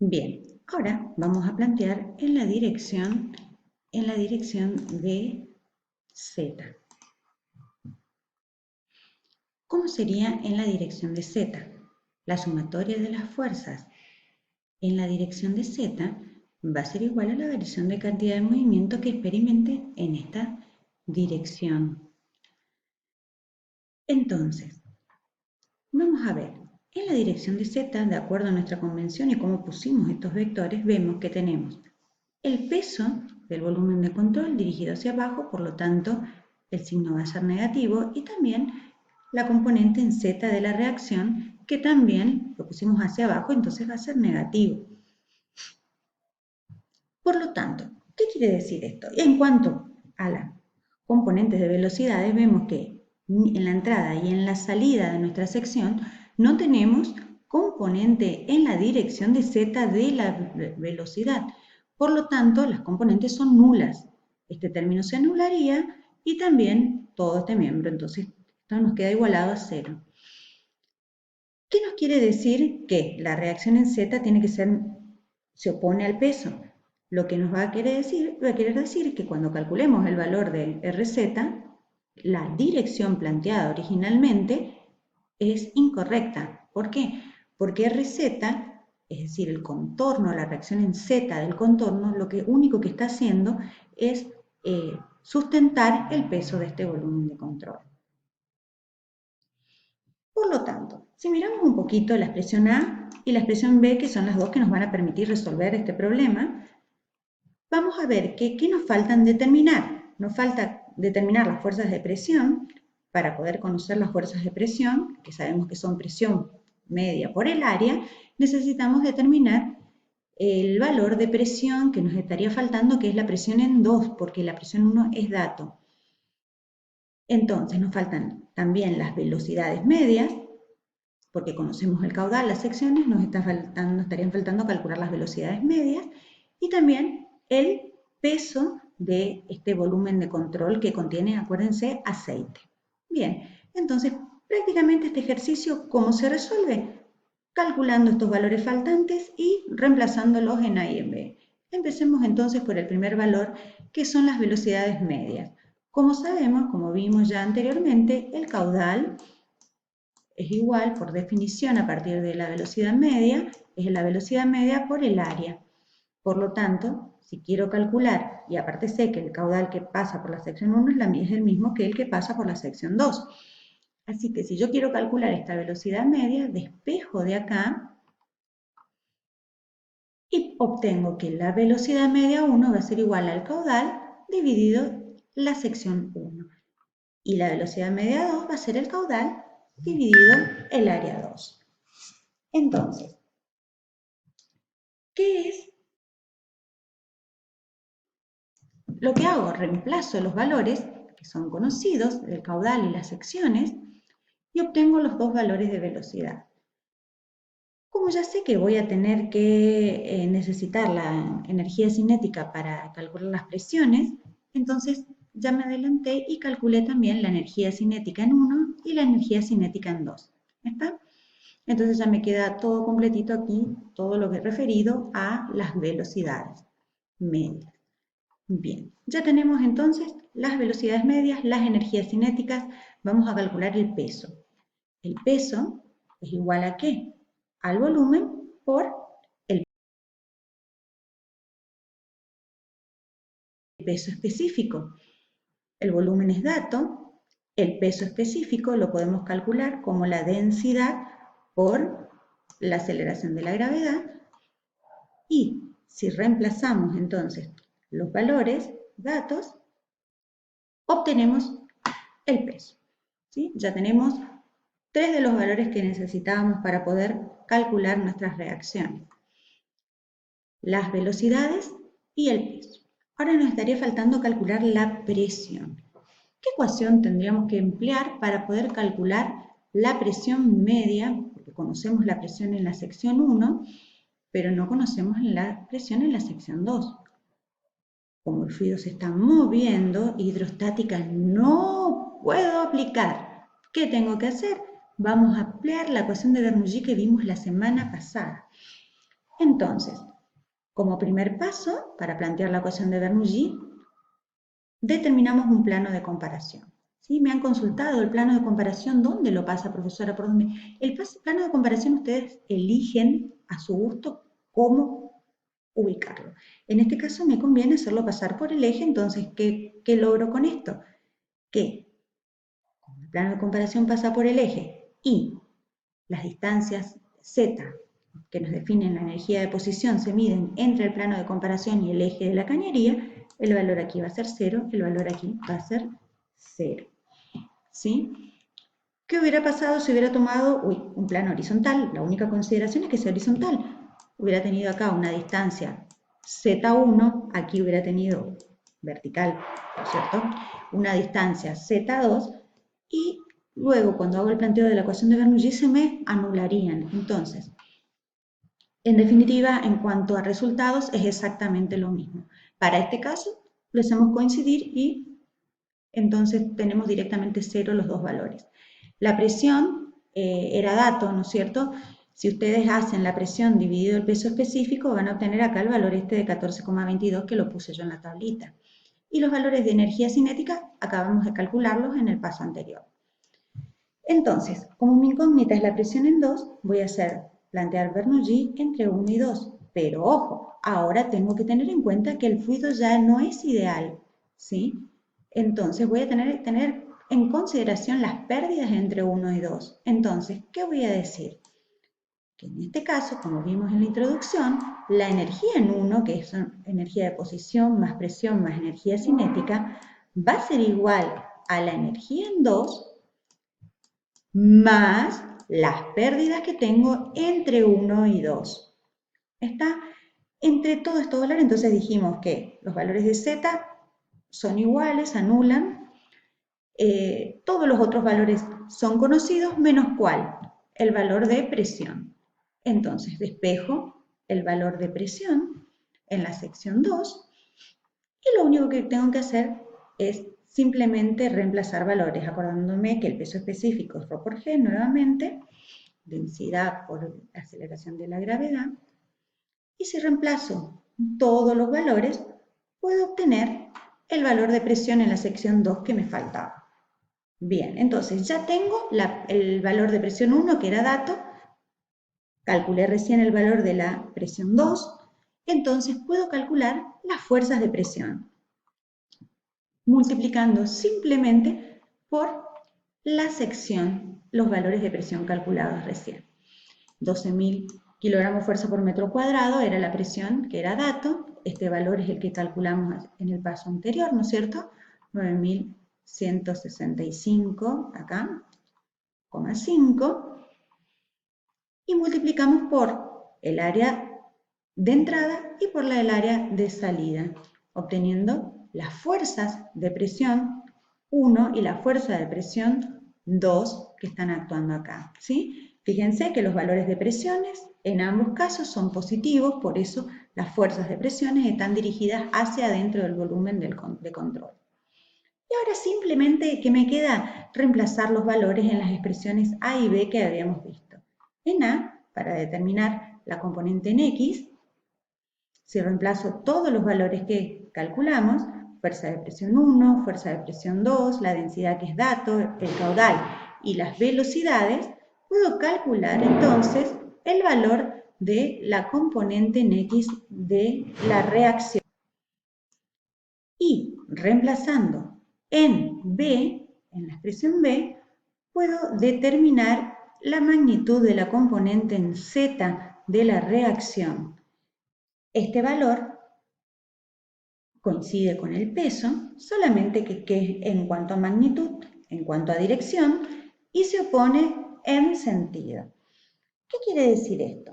Bien, ahora vamos a plantear en la dirección de Z. ¿Cómo sería en la dirección de Z? La sumatoria de las fuerzas en la dirección de Z va a ser igual a la variación de cantidad de movimiento que experimente en esta dirección. Entonces, vamos a ver, en la dirección de Z, de acuerdo a nuestra convención y cómo pusimos estos vectores, vemos que tenemos el peso del volumen de control dirigido hacia abajo, por lo tanto, el signo va a ser negativo, y también la componente en Z de la reacción, que también lo pusimos hacia abajo, entonces va a ser negativo. Por lo tanto, ¿qué quiere decir esto? En cuanto a las componentes de velocidades, vemos que en la entrada y en la salida de nuestra sección no tenemos componente en la dirección de Z de la velocidad. Por lo tanto, las componentes son nulas. Este término se anularía y también todo este miembro. Entonces, esto nos queda igualado a 0. ¿Qué nos quiere decir? Que la reacción en Z tiene que ser, se opone al peso. Lo que nos va a querer decir que cuando calculemos el valor del RZ, la dirección planteada originalmente es incorrecta. ¿Por qué? Porque RZ, es decir, el contorno, la reacción en Z del contorno, lo único que está haciendo es sustentar el peso de este volumen de control. Por lo tanto, si miramos un poquito la expresión A y la expresión B, que son las dos que nos van a permitir resolver este problema, vamos a ver que ¿qué nos faltan determinar? Nos falta determinar las fuerzas de presión para poder conocer las fuerzas de presión, que sabemos que son presión media por el área. Necesitamos determinar el valor de presión que nos estaría faltando, que es la presión en 2, porque la presión 1 es dato. Entonces nos faltan también las velocidades medias, porque conocemos el caudal, las secciones, nos estarían faltando calcular las velocidades medias y también el peso de este volumen de control que contiene, acuérdense, aceite. Bien, entonces prácticamente este ejercicio, ¿cómo se resuelve? Calculando estos valores faltantes y reemplazándolos en A y en B. Empecemos entonces por el primer valor, que son las velocidades medias. Como sabemos, como vimos ya anteriormente, el caudal es igual, por definición, a partir de la velocidad media, es la velocidad media por el área. Por lo tanto, si quiero calcular, y aparte sé que el caudal que pasa por la sección 1 es el mismo que el que pasa por la sección 2. Así que si yo quiero calcular esta velocidad media, despejo de acá y obtengo que la velocidad media 1 va a ser igual al caudal dividido la sección 1. Y la velocidad media 2 va a ser el caudal dividido el área 2. Entonces, ¿qué es lo que hago? Reemplazo los valores que son conocidos, el caudal y las secciones, y obtengo los dos valores de velocidad. Como ya sé que voy a tener que necesitar la energía cinética para calcular las presiones, entonces ya me adelanté y calculé también la energía cinética en 1 y la energía cinética en 2. ¿Está? Entonces ya me queda todo completito aquí, todo lo que he referido a las velocidades medias. Bien, ya tenemos entonces las velocidades medias, las energías cinéticas. Vamos a calcular el peso. El peso es igual a ¿qué? Al volumen por el peso específico. El volumen es dato, el peso específico lo podemos calcular como la densidad por la aceleración de la gravedad, y si reemplazamos entonces los valores, datos, obtenemos el peso. ¿Sí? Ya tenemos 3 de los valores que necesitábamos para poder calcular nuestras reacciones: las velocidades y el peso. Ahora nos estaría faltando calcular la presión. ¿Qué ecuación tendríamos que emplear para poder calcular la presión media? Porque conocemos la presión en la sección 1, pero no conocemos la presión en la sección 2. Como el fluido se está moviendo, hidrostática no puedo aplicar. ¿Qué tengo que hacer? Vamos a emplear la ecuación de Bernoulli que vimos la semana pasada. Entonces, como primer paso, para plantear la ecuación de Bernoulli, determinamos un plano de comparación. ¿Sí? Me han consultado el plano de comparación, ¿dónde lo pasa, profesora? ¿Por dónde? El plano de comparación ustedes eligen a su gusto cómo ubicarlo. En este caso me conviene hacerlo pasar por el eje, entonces, ¿qué logro con esto? Que como el plano de comparación pasa por el eje y las distancias z que nos definen la energía de posición se miden entre el plano de comparación y el eje de la cañería, el valor aquí va a ser 0, el valor aquí va a ser 0. ¿Sí? ¿Qué hubiera pasado si hubiera tomado un plano horizontal? La única consideración es que sea horizontal. Hubiera tenido acá una distancia Z1, aquí hubiera tenido vertical, ¿no es cierto? Una distancia Z2 y luego cuando hago el planteo de la ecuación de Bernoulli se me anularían. Entonces, en definitiva, en cuanto a resultados, es exactamente lo mismo. Para este caso, lo hacemos coincidir y entonces tenemos directamente 0 los dos valores. La presión era dato, ¿no es cierto? Si ustedes hacen la presión dividido el peso específico, van a obtener acá el valor este de 14,22 que lo puse yo en la tablita. Y los valores de energía cinética acabamos de calcularlos en el paso anterior. Entonces, como mi incógnita es la presión en 2, voy a plantear Bernoulli entre 1 y 2. Pero ojo, ahora tengo que tener en cuenta que el fluido ya no es ideal, ¿sí? Entonces voy a tener en consideración las pérdidas entre 1 y 2. Entonces, ¿qué voy a decir? Que en este caso, como vimos en la introducción, la energía en 1, que es energía de posición más presión más energía cinética, va a ser igual a la energía en 2 más las pérdidas que tengo entre 1 y 2. ¿Está? Entre todos estos valores, entonces dijimos que los valores de Z son iguales, anulan. Todos los otros valores son conocidos, menos ¿cuál? El valor de presión. Entonces, despejo el valor de presión en la sección 2 y lo único que tengo que hacer es simplemente reemplazar valores, acordándome que el peso específico es ρ por g nuevamente, densidad por aceleración de la gravedad, y si reemplazo todos los valores, puedo obtener el valor de presión en la sección 2 que me faltaba. Bien, entonces ya tengo el valor de presión 1, que era dato, calculé recién el valor de la presión 2, entonces puedo calcular las fuerzas de presión, multiplicando simplemente por la sección, los valores de presión calculados recién. 12.000 kilogramos fuerza por metro cuadrado era la presión que era dato, este valor es el que calculamos en el paso anterior, ¿no es cierto? 9.165 acá, 5, y multiplicamos por el área de entrada y por el área de salida, obteniendo las fuerzas de presión 1 y la fuerza de presión 2 que están actuando acá, ¿sí? Fíjense que los valores de presiones en ambos casos son positivos, por eso las fuerzas de presiones están dirigidas hacia adentro del volumen de control. Y ahora simplemente, ¿qué me queda? Reemplazar los valores en las expresiones A y B que habíamos visto. En A, para determinar la componente en X, si reemplazo todos los valores que calculamos, fuerza de presión 1, fuerza de presión 2, la densidad que es dato, el caudal y las velocidades, puedo calcular entonces el valor de la componente en X de la reacción. Y reemplazando en B, en la expresión B, puedo determinar la magnitud de la componente en Z de la reacción. Este valor coincide con el peso, solamente que en cuanto a magnitud, en cuanto a dirección, y se opone en sentido. ¿Qué quiere decir esto?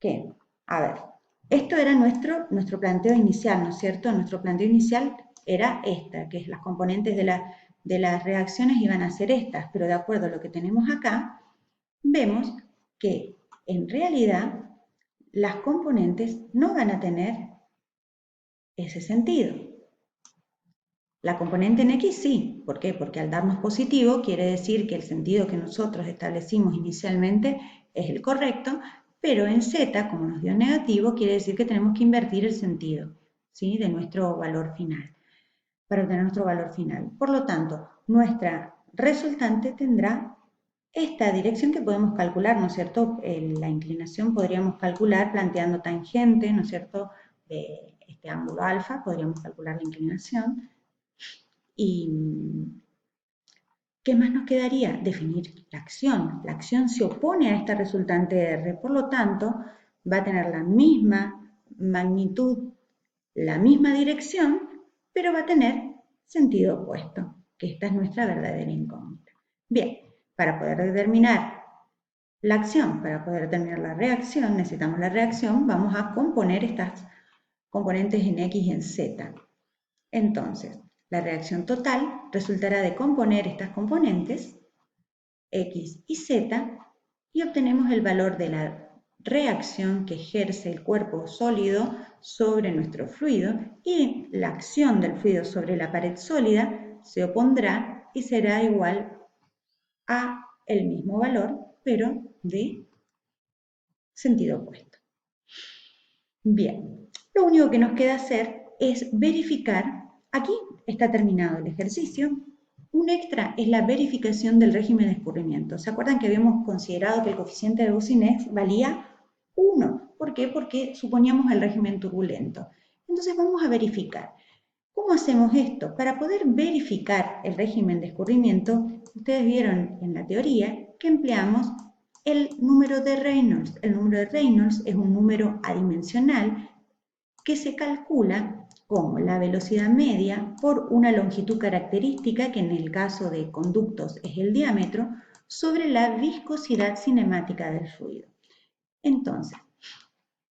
Que, a ver, esto era nuestro planteo inicial, ¿no es cierto? Nuestro planteo inicial era esta, que las componentes de las reacciones iban a ser estas, pero de acuerdo a lo que tenemos acá, vemos que en realidad las componentes no van a tener ese sentido. La componente en X sí. ¿Por qué? Porque al darnos positivo quiere decir que el sentido que nosotros establecimos inicialmente es el correcto, pero en Z, como nos dio negativo, quiere decir que tenemos que invertir el sentido, ¿sí?, de nuestro valor final, para obtener nuestro valor final. Por lo tanto, nuestra resultante tendrá esta dirección que podemos calcular, ¿no es cierto? La inclinación podríamos calcular planteando tangente, ¿no es cierto?, de este ángulo alfa, podríamos calcular la inclinación. ¿Y qué más nos quedaría? Definir la acción. La acción se opone a esta resultante R, por lo tanto, va a tener la misma magnitud, la misma dirección, pero va a tener sentido opuesto, que esta es nuestra verdadera incógnita. Bien, para poder determinar la acción, para poder determinar la reacción, necesitamos la reacción, vamos a componer estas componentes en X y en Z. Entonces, la reacción total resultará de componer estas componentes, X y Z, y obtenemos el valor de la reacción que ejerce el cuerpo sólido sobre nuestro fluido, y la acción del fluido sobre la pared sólida se opondrá y será igual a el mismo valor, pero de sentido opuesto. Bien, lo único que nos queda hacer es verificar. Aquí está terminado el ejercicio. Un extra es la verificación del régimen de escurrimiento. ¿Se acuerdan que habíamos considerado que el coeficiente de Boussinesq valía 1? ¿Por qué? Porque suponíamos el régimen turbulento. Entonces vamos a verificar. ¿Cómo hacemos esto? Para poder verificar el régimen de escurrimiento, ustedes vieron en la teoría que empleamos el número de Reynolds. El número de Reynolds es un número adimensional que se calcula como la velocidad media por una longitud característica, que en el caso de conductos es el diámetro, sobre la viscosidad cinemática del fluido. Entonces,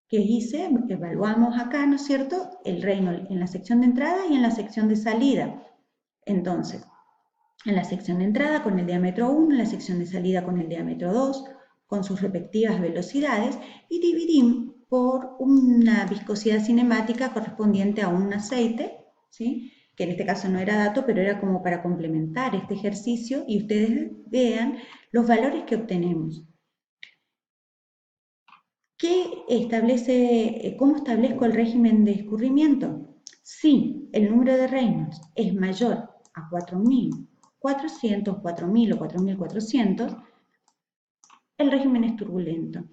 ¿qué hice? Evaluamos acá, ¿no es cierto?, el Reynolds en la sección de entrada y en la sección de salida. Entonces, en la sección de entrada con el diámetro 1, en la sección de salida con el diámetro 2, con sus respectivas velocidades, y dividimos por una viscosidad cinemática correspondiente a un aceite, ¿sí?, que en este caso no era dato, pero era como para complementar este ejercicio y ustedes vean los valores que obtenemos. ¿Cómo establezco el régimen de escurrimiento? Si el número de Reynolds es mayor a 4.400, 4.000 o 4.400, el régimen es turbulento.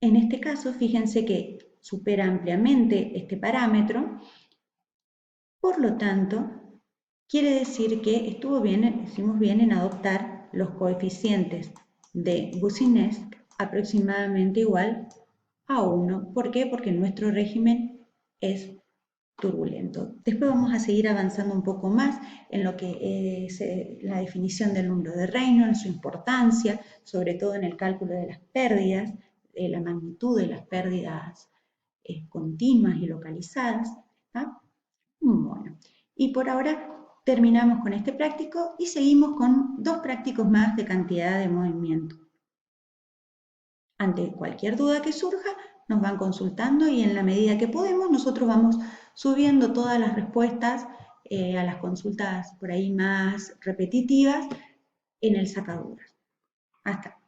En este caso, fíjense que supera ampliamente este parámetro, por lo tanto, quiere decir que hicimos bien en adoptar los coeficientes de Boussinesq aproximadamente igual a 1. ¿Por qué? Porque nuestro régimen es turbulento. Después vamos a seguir avanzando un poco más en lo que es la definición del número de Reynolds, su importancia, sobre todo en el cálculo de las pérdidas, la magnitud de las pérdidas continuas y localizadas. ¿Tá? Bueno, y por ahora terminamos con este práctico y seguimos con 2 prácticos más de cantidad de movimiento. Ante cualquier duda que surja, nos van consultando y en la medida que podemos, nosotros vamos subiendo todas las respuestas a las consultas por ahí más repetitivas en el sacaduras. Hasta.